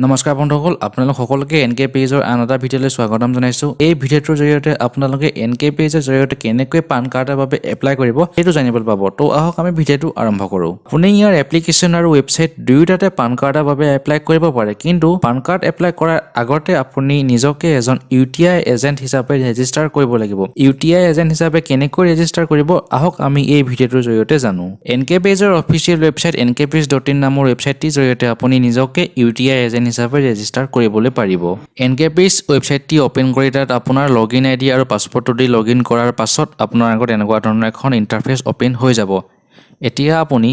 নমস্কাৰ বন্ধুসকল আপোনালোক সকলোকে Nkpays আন এটা ভিডিঅ'লৈ স্বাগতম জনাইছো এই ভিডিঅ'টোৰ জৰিয়তে আপোনালোকে Nkpays জৰিয়তে কেনেকৈ পান কাৰ্ডৰ বাবে এপ্লাই কৰিব সেইটো জানিবলৈ পাব তো আহক আমি ভিডিঅ'টো আৰম্ভ কৰো আপুনি ইয়াৰ এপ্লিকেশন আৰু ৱেবছাইট দুয়োটাতে পান কাৰ্ডৰ বাবে এপ্লাই কৰিব পাৰে কিন্তু পান কাৰ্ড এপ্লাই কৰাৰ আগতে আপুনি নিজকে এজন UTI এজেন্ট হিচাপে ৰেজিষ্টাৰ কৰিব লাগিব UTI এজেন্ট হিচাপে কেনেকৈ ৰেজিষ্টাৰ কৰিব আহক আমি এই ভিডিঅ'টোৰ জৰিয়তে জানো Nkpays অফিচিয়েল ৱেবছাইট nkpays.in নামৰ ৱেবছাইটটিৰ জৰিয়তে আপুনি নিজকে UTI এজেন্ট হিচাপে ৰেজিষ্টাৰ কৰিবলৈ পাৰিব Nkpays ৱেবছাইটটি ওপেন কৰি তাত আপোনাৰ লগইন আইডি আৰু পাছৱৰ্ডটো দি লগইন কৰাৰ পাছত আপোনাৰ আগত এনেকুৱা ধৰণৰ এখন ইন্টাৰফেস ওপেন হৈ যাব এতিয়া আপুনি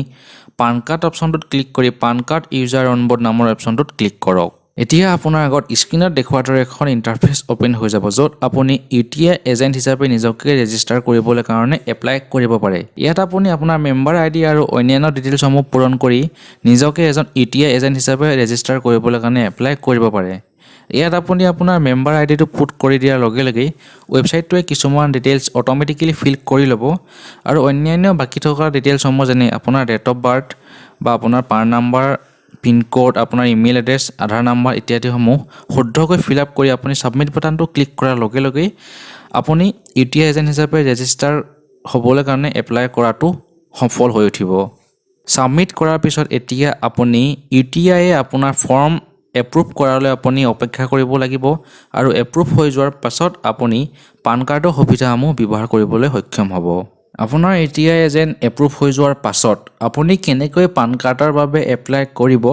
পান কাৰ্ড অপচনটোত ক্লিক কৰি পান কাৰ্ড ইউজাৰ অনবোৰ্ড নামৰ অপচনটোত ক্লিক কৰক এতিয়া আপোনাৰ আগত স্ক্ৰিনত দেখুৱাৰ দৰে এখন ইন্টাৰফেস ওপেন হৈ যাব য'ত আপুনি UTI এজেন্ট হিচাপে নিজকে ৰেজিষ্টাৰ কৰিবলৈ কাৰণে এপ্লাই কৰিব পাৰে ইয়াত আপুনি আপোনাৰ মেম্বাৰ আইডি আৰু অন্যান্য ডিটেইলছসমূহ পূৰণ কৰি নিজকে এজন UTI এজেন্ট হিচাপে ৰেজিষ্টাৰ কৰিবলৈ কাৰণে এপ্লাই কৰিব পাৰে ইয়াত আপুনি আপোনাৰ মেম্বাৰ আইডিটো পুট কৰি দিয়াৰ লগে লগে ৱেবছাইটটোৱে কিছুমান ডিটেইলছ অটোমেটিক্যালি ফিল কৰি ল'ব আৰু অন্যান্য বাকি থকা ডিটেইলছসমূহ যেনে আপোনাৰ ডেট অফ বাৰ্থ বা আপোনাৰ পান নম্বৰ পিন কোড আপোনাৰ ইমেইল এড্ৰেছ আধাৰ নম্বৰ ইত্যাদি সমূহ শুদ্ধকৈ ফিল আপ কৰি আপুনি সাবমিট বাটনটো ক্লিক কৰাৰ লগে লগে আপুনি UTI এজেন্ট হিচাপে ৰেজিষ্টাৰ হ'বলৈ কাৰণে এপ্লাই কৰাটো সফল হৈ উঠিব সাবমিট কৰাৰ পিছত এতিয়া আপুনি UTI এ আপোনাৰ ফৰ্ম এপ্ৰুভ কৰালৈ আপুনি অপেক্ষা কৰিব লাগিব আৰু এপ্ৰুভ হৈ যোৱাৰ পাছত আপুনি পান কাৰ্ডৰ সুবিধাসমূহ ব্যৱহাৰ কৰিবলৈ সক্ষম হ'ব আপোনাৰ UTI এজেন্ট এপ্ৰুভ হৈ যোৱাৰ পাছত আপুনি কেনেকৈ পান কাৰ্ডৰ বাবে এপ্লাই কৰিব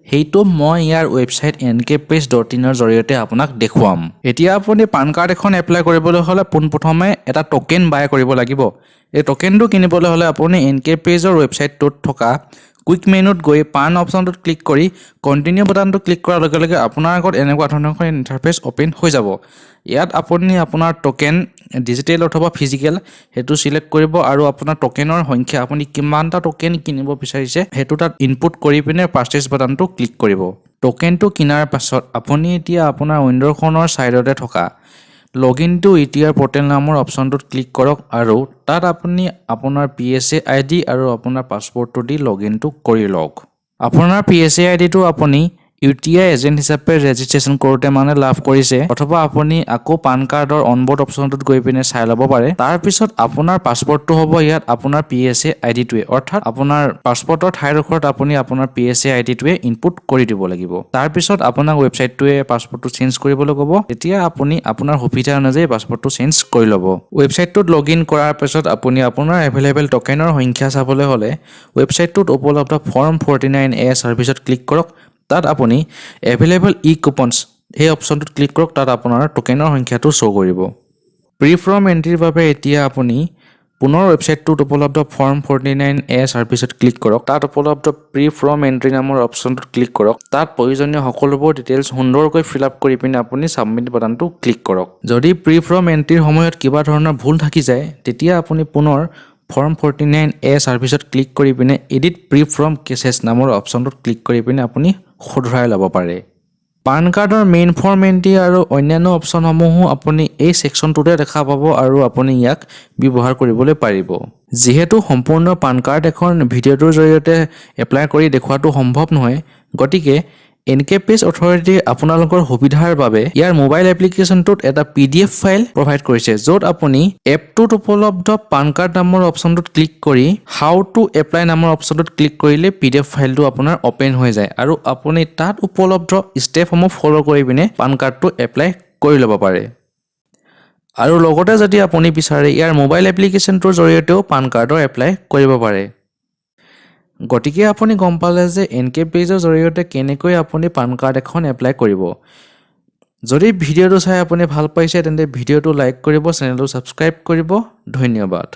হেইটো মই ইয়াৰ ৱেবছাইট nkpays.in ৰ জৰিয়তে আপোনাক দেখুৱাম এতিয়া আপুনি পান কাৰ্ড এখন এপ্লাই কৰিবলৈ হলে পোনপ্ৰথমে এটা টোকেন বাই কৰিব লাগিব এই টোকেনটো কিনিবলৈ হলে আপুনি Nkpays ৰ ৱেবছাইটটোত থকা কুইক মেনুত গৈ পান অপচনটোত ক্লিক কৰি কন্টিনিউ বাটনটো ক্লিক কৰাৰ লগে লগে আপোনাৰ আগত এনেকুৱা ধৰণৰ ইন্টাৰফেস ওপেন হৈ যাব ইয়াত আপুনি আপোনাৰ টোকেন ডিজিটেল অথবা ফিজিক্যাল হেতু সিলেক্ট কৰিব আৰু আপোনাৰ টোকেনৰ সংখ্যা আপুনি কিমানটা টোকেন কিনিব বিচাৰিছে হেতু তাত ইনপুট কৰি পিনে পাৰচেজ বাটনটো ক্লিক কৰিব টোকেনটো কিনাৰ পাছত আপুনি এতিয়া আপোনাৰ উইন্ডোখনৰ সাইডতে থকা লগইন টু UTI পোৰ্টেল নামৰ অপচনটোত ক্লিক কৰক আৰু তাত আপুনি আপোনাৰ PSA ID আৰু আপোনাৰ পাছৱৰ্ডটো দি লগইনটো কৰি লওক আপোনাৰ PSA ID টো আপুনি UTI এজেন্ট হিচাপে ৰেজিষ্ট্ৰেচন কৰোতে মানে লাভ কৰিছে অথবা আপুনি আকৌ পান কাৰ্ডৰ অনবোৰ্ড অপচনটোত গৈ পিনে চাই ল'ব পাৰে তাৰ পিছত আপোনাৰ পাছৱৰ্ডটো হ'ব ইয়াত আপোনাৰ PSA ID টোৱে অৰ্থাৎ আপোনাৰ পাছৱৰ্ডৰ ঠাইৰ ওপৰত আপুনি আপোনাৰ PSA ID টোৱে ইনপুট কৰি দিব লাগিব তাৰ পিছত আপোনাৰ ৱেবছাইটটোৱে পাছৱৰ্ডটো চেঞ্জ কৰিবলৈ ক'ব তেতিয়া আপুনি আপোনাৰ সুবিধা অনুযায়ী পাছৱৰ্ডটো চেঞ্জ কৰি ল'ব ৱেবছাইটটোত লগইন কৰাৰ পিছত আপুনি আপোনাৰ এভেইলেবল টোকেনৰ সংখ্যা চাবলৈ হলে ৱেবছাইটটোত উপলব্ধ ফৰ্ম 49A সাৰ্ভিছত ক্লিক কৰক তাত আপুনি এভেইলেবল ই-কুপনছ এই অপচনটোত ক্লিক কৰক তাত আপোনাৰ টোকেনৰ সংখ্যাটো শো কৰিব প্ৰি ফৰ্ম এন্ট্ৰিৰ বাবে এতিয়া আপুনি পুনৰ ৱেবছাইটটোত উপলব্ধ ফৰ্ম 49A সাৰ্ভিছত ক্লিক কৰক তাত উপলব্ধ প্ৰি ফৰ্ম এন্ট্ৰি নামৰ অপচনটোত ক্লিক কৰক তাত প্ৰয়োজনীয় সকলোবোৰ ডিটেইলছ সুন্দৰকৈ ফিল আপ কৰি পিনে আপুনি সাবমিট বাটনটো ক্লিক কৰক যদি প্ৰি ফৰ্ম এন্ট্ৰিৰ সময়ত কিবা ধৰণৰ ভুল থাকি যায় তেতিয়া আপুনি পুনৰ ফৰ্ম 49A সাৰ্ভিছত ক্লিক কৰি পিনে এডিট প্ৰি ফৰ্ম কেसेছ নামৰ অপচনটোত ক্লিক কৰি পিনে আপুনি শুধৰাই ল'ব পাৰে পান কাৰ্ডৰ মেইন ফৰ্ম এন্ট্ৰি আৰু অন্যান্য অপচনসমূহো আপুনি এই সেকশনটোতে দেখা পাব আৰু আপুনি ইয়াক ব্যৱহাৰ কৰিবলৈ পাৰিব যেহেতু সম্পূৰ্ণ পান কাৰ্ড এখন ভিডিঅ'টোৰ জৰিয়তে এপ্লাই কৰি দেখুৱাটো সম্ভৱ নহয় গতিকে Nkpays অথৰিটি আপোনালোকৰ সুবিধাৰ বাবে ইয়াৰ মোবাইল এপ্লিকেশনটোত এটা PDF ফাইল প্ৰভাইড কৰিছে য'ত আপুনি এপটোত উপলব্ধ পান কাৰ্ড নামৰ অপচনটোত ক্লিক কৰি হাউ টু এপ্লাই নামৰ অপচনটোত ক্লিক কৰিলে PDF ফাইলটো আপোনাৰ ওপেন হৈ যায় আৰু আপুনি তাত উপলব্ধ ষ্টেপসমূহ ফলো কৰি পিনে পান কাৰ্ডটো এপ্লাই কৰি ল'ব পাৰে আৰু লগতে যদি আপুনি বিচাৰে ইয়াৰ মোবাইল এপ্লিকেশনটোৰ জৰিয়তেও পান কাৰ্ডৰ এপ্লাই কৰিব পাৰে গতিকে আপুনি গম পালে যে Nkpaysৰ জৰিয়তে কেনেকৈ আপুনি পান কাৰ্ড এখন এপ্লাই কৰিব যদি ভিডিঅ'টো চাই আপুনি ভাল পাইছে তেন্তে ভিডিঅ'টো লাইক কৰিব চেনেলটো সাবস্ক্ৰাইব কৰিব ধন্যবাদ